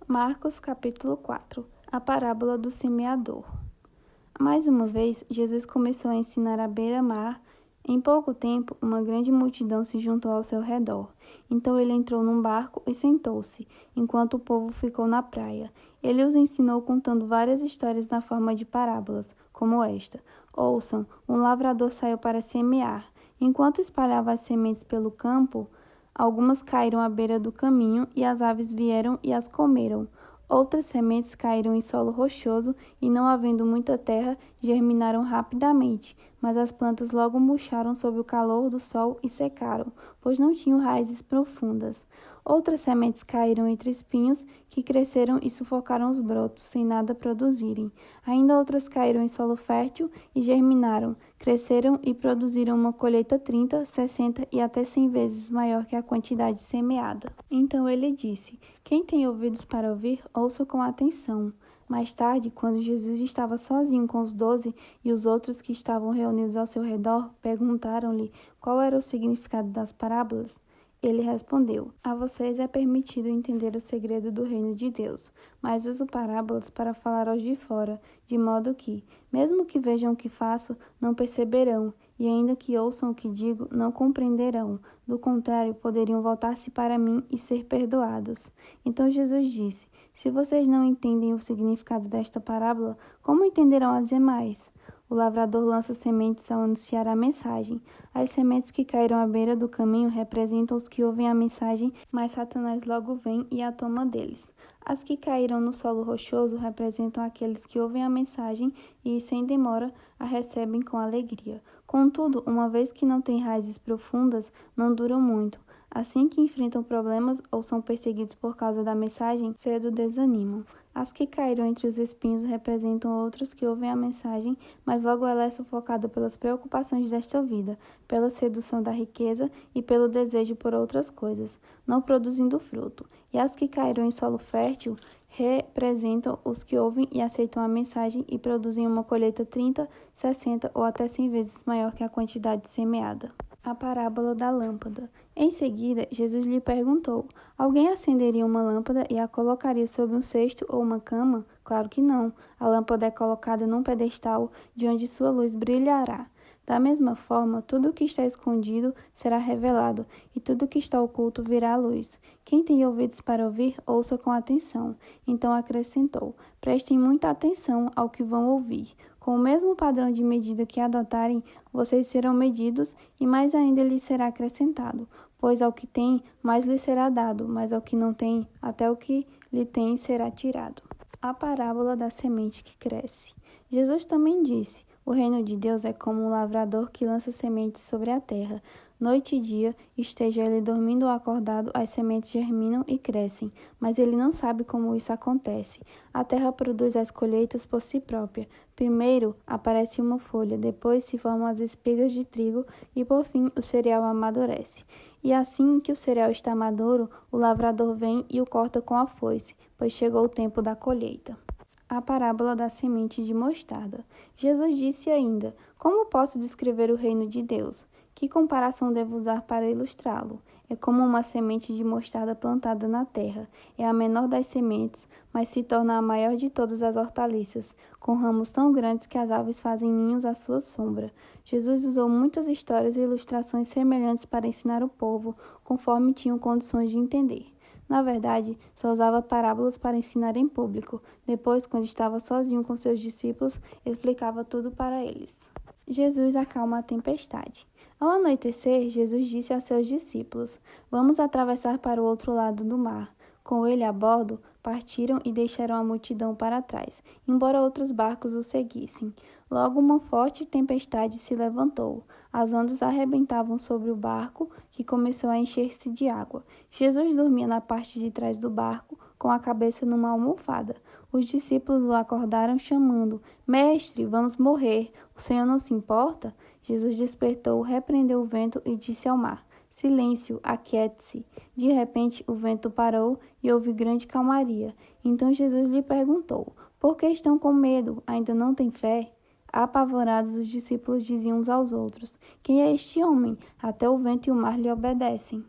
Marcos capítulo 4. A parábola do semeador. Mais uma vez, Jesus começou a ensinar à beira-mar. Em pouco tempo, uma grande multidão se juntou ao seu redor. Então ele entrou num barco e sentou-se, enquanto o povo ficou na praia. Ele os ensinou contando várias histórias na forma de parábolas, como esta. Ouçam, um lavrador saiu para semear. Enquanto espalhava as sementes pelo campo, algumas caíram à beira do caminho e as aves vieram e as comeram. Outras sementes caíram em solo rochoso e, não havendo muita terra, germinaram rapidamente, mas as plantas logo murcharam sob o calor do sol e secaram, pois não tinham raízes profundas. Outras sementes caíram entre espinhos, que cresceram e sufocaram os brotos, sem nada produzirem. Ainda outras caíram em solo fértil e germinaram, cresceram e produziram uma colheita 30, 60 e até 100 vezes maior que a quantidade semeada. Então ele disse: quem tem ouvidos para ouvir, ouça com atenção. Mais tarde, quando Jesus estava sozinho com os 12 e os outros que estavam reunidos ao seu redor perguntaram-lhe qual era o significado das parábolas, ele respondeu: a vocês é permitido entender o segredo do reino de Deus, mas uso parábolas para falar aos de fora, de modo que, mesmo que vejam o que faço, não perceberão, e ainda que ouçam o que digo, não compreenderão. Do contrário, poderiam voltar-se para mim e ser perdoados. Então Jesus disse: se vocês não entendem o significado desta parábola, como entenderão as demais? O lavrador lança sementes ao anunciar a mensagem. As sementes que caíram à beira do caminho representam os que ouvem a mensagem, mas Satanás logo vem e a toma deles. As que caíram no solo rochoso representam aqueles que ouvem a mensagem e, sem demora, a recebem com alegria. Contudo, uma vez que não têm raízes profundas, não duram muito. Assim que enfrentam problemas ou são perseguidos por causa da mensagem, cedo desanimam. As que caíram entre os espinhos representam outros que ouvem a mensagem, mas logo ela é sufocada pelas preocupações desta vida, pela sedução da riqueza e pelo desejo por outras coisas, não produzindo fruto. E as que caíram em solo fértil representam os que ouvem e aceitam a mensagem e produzem uma colheita 30, 60 ou até 100 vezes maior que a quantidade semeada. A parábola da lâmpada. Em seguida, Jesus lhe perguntou: alguém acenderia uma lâmpada e a colocaria sob um cesto ou uma cama? Claro que não. A lâmpada é colocada num pedestal de onde sua luz brilhará. Da mesma forma, tudo o que está escondido será revelado, e tudo o que está oculto virá à luz. Quem tem ouvidos para ouvir, ouça com atenção. Então acrescentou: prestem muita atenção ao que vão ouvir. Com o mesmo padrão de medida que adotarem, vocês serão medidos e mais ainda lhes será acrescentado. Pois ao que tem, mais lhe será dado, mas ao que não tem, até o que lhe tem será tirado. A parábola da semente que cresce. Jesus também disse: o reino de Deus é como um lavrador que lança sementes sobre a terra. Noite e dia, esteja ele dormindo ou acordado, as sementes germinam e crescem, mas ele não sabe como isso acontece. A terra produz as colheitas por si própria. Primeiro aparece uma folha, depois se formam as espigas de trigo e, por fim, o cereal amadurece. E assim que o cereal está maduro, o lavrador vem e o corta com a foice, pois chegou o tempo da colheita. A parábola da semente de mostarda. Jesus disse ainda: como posso descrever o reino de Deus? Que comparação devo usar para ilustrá-lo? É como uma semente de mostarda plantada na terra. É a menor das sementes, mas se torna a maior de todas as hortaliças, com ramos tão grandes que as aves fazem ninhos à sua sombra. Jesus usou muitas histórias e ilustrações semelhantes para ensinar o povo, conforme tinham condições de entender. Na verdade, só usava parábolas para ensinar em público. Depois, quando estava sozinho com seus discípulos, explicava tudo para eles. Jesus acalma a tempestade. Ao anoitecer, Jesus disse a seus discípulos: vamos atravessar para o outro lado do mar. Com ele a bordo, partiram e deixaram a multidão para trás, embora outros barcos o seguissem. Logo uma forte tempestade se levantou. As ondas arrebentavam sobre o barco, que começou a encher-se de água. Jesus dormia na parte de trás do barco, com a cabeça numa almofada. Os discípulos o acordaram chamando: Mestre, vamos morrer. O Senhor não se importa? Jesus despertou, repreendeu o vento e disse ao mar: silêncio, aquiete-se. De repente, o vento parou e houve grande calmaria. Então Jesus lhe perguntou: por que estão com medo? Ainda não têm fé? Apavorados, os discípulos diziam uns aos outros: quem é este homem? Até o vento e o mar lhe obedecem.